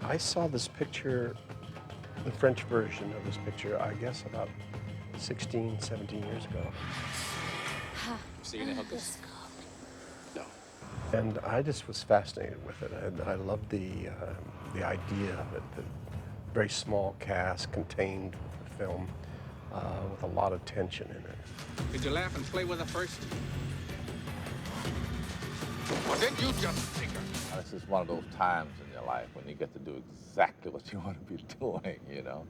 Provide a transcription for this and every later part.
I saw this picture, the French version of this picture, I guess about 16, 17 years ago. Seen it, Hopkins? No. And I just was fascinated with it. And I loved the idea of it, the very small cast, contained film, with a lot of tension in it. Did you laugh and play with her first? Or did you just think her? This is one of those times in your life when you get to do exactly what you want to be doing, you know?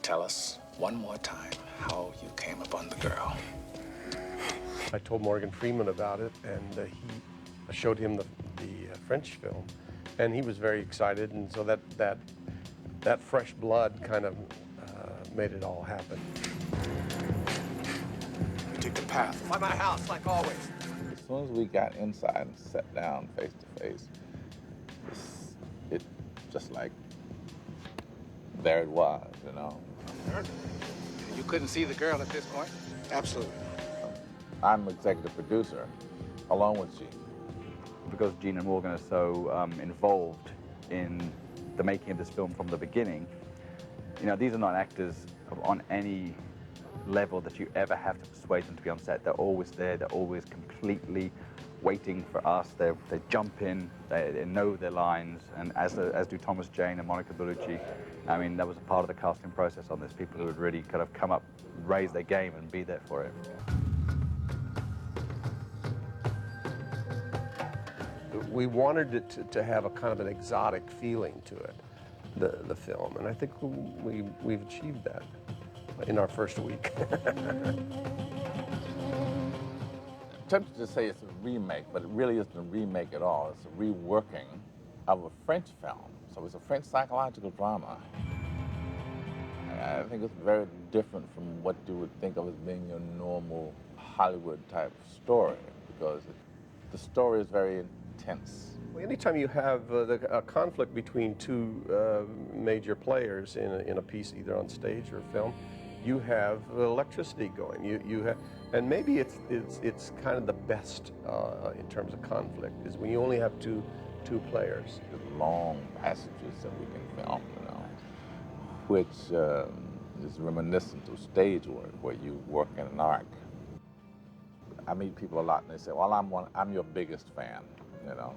Tell us one more time how you came upon the girl. I told Morgan Freeman about it, and I showed him the French film, and he was very excited, and so that fresh blood kind of made it all happen. You took the path by my house, like always. As soon as we got inside and sat down face to face, it just like, there it was, you know? You couldn't see the girl at this point? Absolutely. I'm executive producer, along with Gene. Because Gene and Morgan are so involved in the making of this film from the beginning, you know, these are not actors on any level that you ever have to persuade them to be on set. They're always there, they're always completely waiting for us. They jump in, they know their lines, and as do Thomas Jane and Monica Bellucci. I mean, that was a part of the casting process on this, people who would really kind of come up, raise their game and be there for it. We wanted it to have a kind of an exotic feeling to it, the film, and I think we've achieved that in our first week. I'm tempted to say it's a remake, but it really isn't a remake at all. It's a reworking of a French film. So it's a French psychological drama. I think it's very different from what you would think of as being your normal Hollywood type story, because the story is very intense. Anytime you have a conflict between two major players in a piece, either on stage or film, you have electricity going. You have, and maybe it's kind of the best in terms of conflict is when you only have two players. The long passages that we can film, you know, which is reminiscent of stage work, where you work in an arc. I meet people a lot, and they say, "Well, I'm your biggest fan," you know.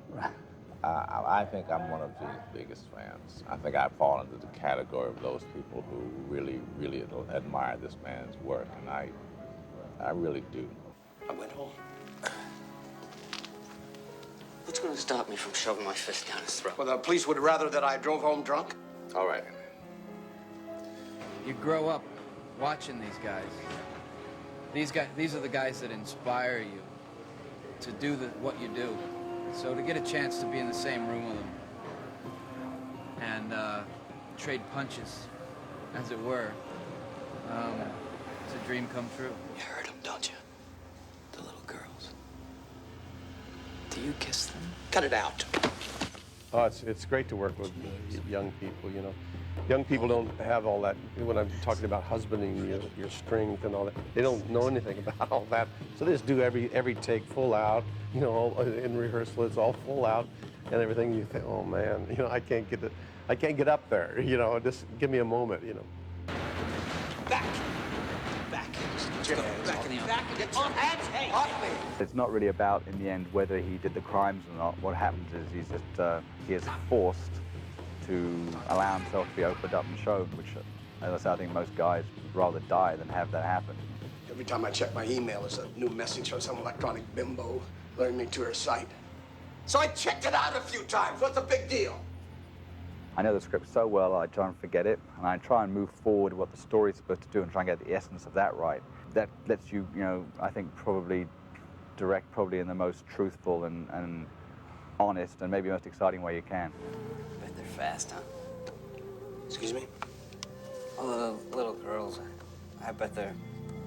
I think I'm one of Gene's biggest fans. I think I fall into the category of those people who really, really admire this man's work, and I really do. I went home. What's going to stop me from shoving my fist down his throat? Well, the police would rather that I drove home drunk. All right. You grow up watching these guys. These are the guys that inspire you to do what you do. So to get a chance to be in the same room with them and trade punches, as it were, it's a dream come true. You heard them, don't you? The little girls. Do you kiss them? Cut it out. Oh, it's great to work with young people, you know. Young people don't have all that, when I'm talking about husbanding your strength and all that, they don't know anything about all that. So they just do every take full out, you know, in rehearsal it's all full out and everything. You think, oh man, you know, I can't get up there, you know, just give me a moment, you know. Back. Jim, back in the back. Get on hands, hey! Off me! It's not really about, in the end, whether he did the crimes or not. What happens is he is forced to allow himself to be opened up and shown, which, as I said, I think most guys would rather die than have that happen. Every time I check my email, there's a new message from some electronic bimbo luring me to her site. So I checked it out a few times. What's the big deal? I know the script so well, I try and forget it, and I try and move forward what the story's supposed to do and try and get the essence of that right. That lets you, you know, I think probably direct in the most truthful and honest and maybe most exciting way you can. Bet they're fast, huh? Excuse me? Oh, the little girls, I bet they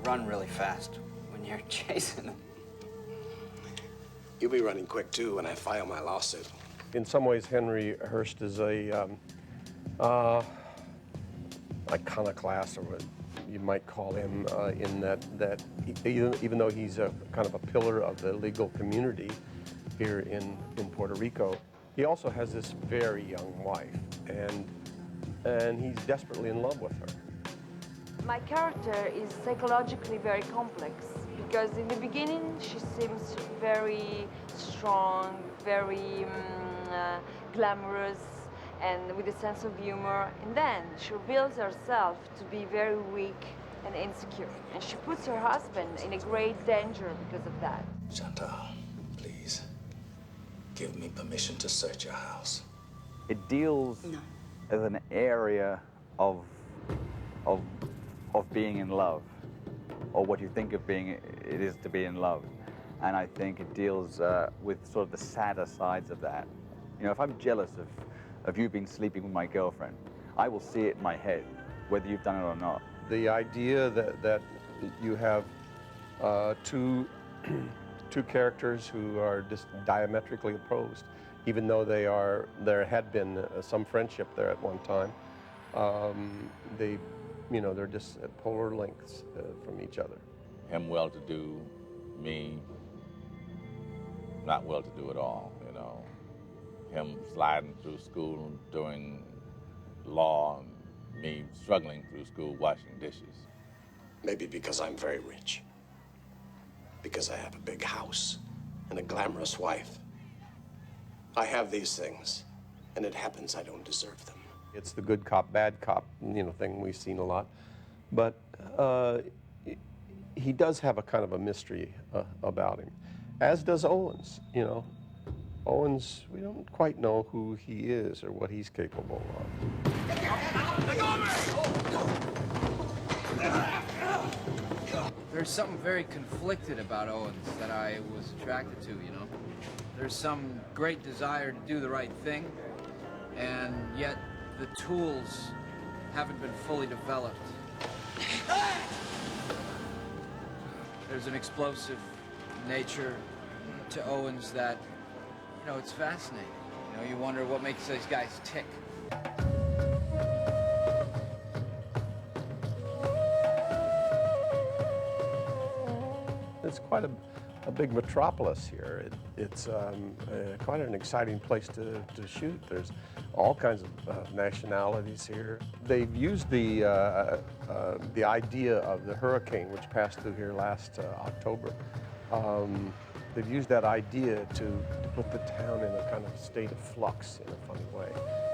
run really fast when you're chasing them. You'll be running quick, too, when I file my lawsuit. In some ways, Henry Hurst is a iconoclast, or what you might call him, in that even though he's a kind of a pillar of the legal community here in Puerto Rico, he also has this very young wife. and he's desperately in love with her. My character is psychologically very complex because in the beginning she seems very strong, very glamorous, and with a sense of humor. And then she reveals herself to be very weak and insecure. And she puts her husband in a great danger because of that. Chantal, please, give me permission to search your house. It deals as an area of being in love, or what you think of being it is to be in love. And I think it deals with sort of the sadder sides of that. You know, if I'm jealous of you being sleeping with my girlfriend, I will see it in my head, whether you've done it or not. The idea that you have two characters who are just diametrically opposed, even though there had been some friendship there at one time. They're just at polar lengths from each other. Him well-to-do, me not well-to-do at all, you know. Him sliding through school doing law, and me struggling through school washing dishes. Maybe because I'm very rich. Because I have a big house and a glamorous wife. I have these things, and it happens I don't deserve them. It's the good cop, bad cop, thing we've seen a lot. But he does have a kind of a mystery about him, as does Owens, Owens, we don't quite know who he is or what he's capable of. There's something very conflicted about Owens that I was attracted to, There's some great desire to do the right thing, and yet the tools haven't been fully developed. There's an explosive nature to Owens that, it's fascinating. You wonder what makes these guys tick. It's quite a big metropolis here. It's quite an exciting place to shoot. There's all kinds of nationalities here. They've used the idea of the hurricane which passed through here last October. They've used that idea to put the town in a kind of state of flux in a funny way.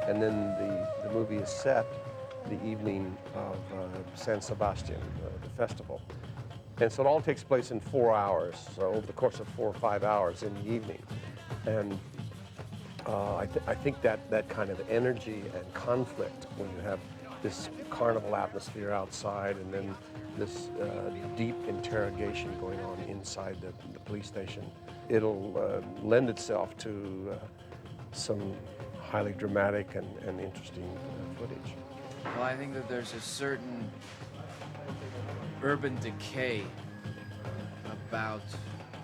And then the movie is set the evening of San Sebastian, the festival. And so it all takes place in 4 hours, so over the course of 4 or 5 hours in the evening. And I think that kind of energy and conflict when you have this carnival atmosphere outside and then this deep interrogation going on inside the police station, it'll lend itself to some highly dramatic and interesting footage. Well, I think that there's a certain urban decay about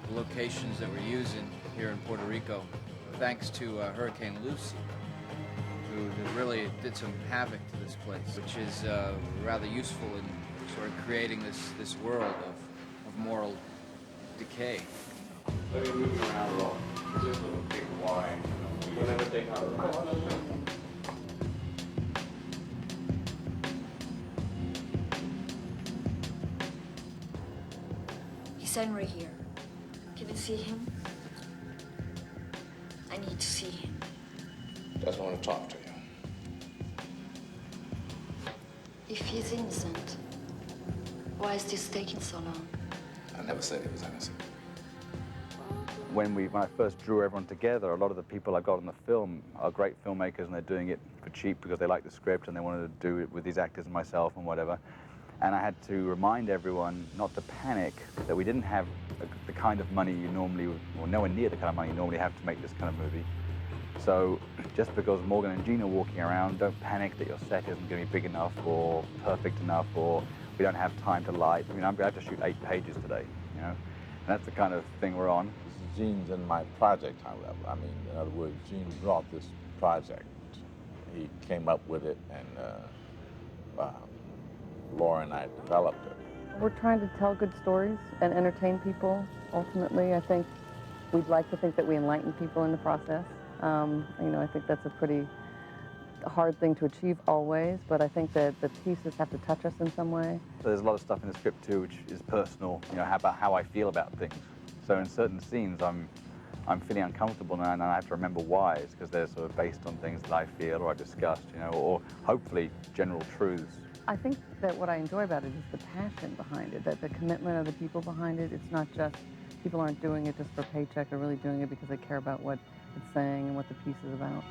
the locations that we're using here in Puerto Rico, thanks to Hurricane Lucy, who really did some havoc to this place, which is rather useful in sort of creating this world of moral decay. Let me move you around a little. Just a little big wine. Whenever they come. Is Henry here? Can you see him? I need to see him. Doesn't want to talk to you. If he's innocent, why is this taking so long? I never said he was innocent. When I first drew everyone together, a lot of the people I got on the film are great filmmakers, and they're doing it for cheap because they like the script and they wanted to do it with these actors and myself and whatever. And I had to remind everyone not to panic, that we didn't have the kind of money you normally, or nowhere near the kind of money you normally have to make this kind of movie. So just because Morgan and Gene are walking around, don't panic that your set isn't going to be big enough or perfect enough, or we don't have time to light. I mean, I have to shoot 8 pages today, And that's the kind of thing we're on. Gene's in my project, however. I mean, in other words, Gene brought this project. He came up with it, and Laura and I developed it. We're trying to tell good stories and entertain people. Ultimately, I think we'd like to think that we enlighten people in the process. I think that's a pretty a hard thing to achieve always, but I think that the pieces have to touch us in some way. So there's a lot of stuff in the script too, which is personal, you know, about how I feel about things. So in certain scenes, I'm feeling uncomfortable now, and I have to remember why. It's because they're sort of based on things that I feel or I've discussed, you know, or hopefully general truths. I think that what I enjoy about it is the passion behind it, that the commitment of the people behind it. It's not just, people aren't doing it just for a paycheck, they're really doing it because they care about what it's saying and what the piece is about.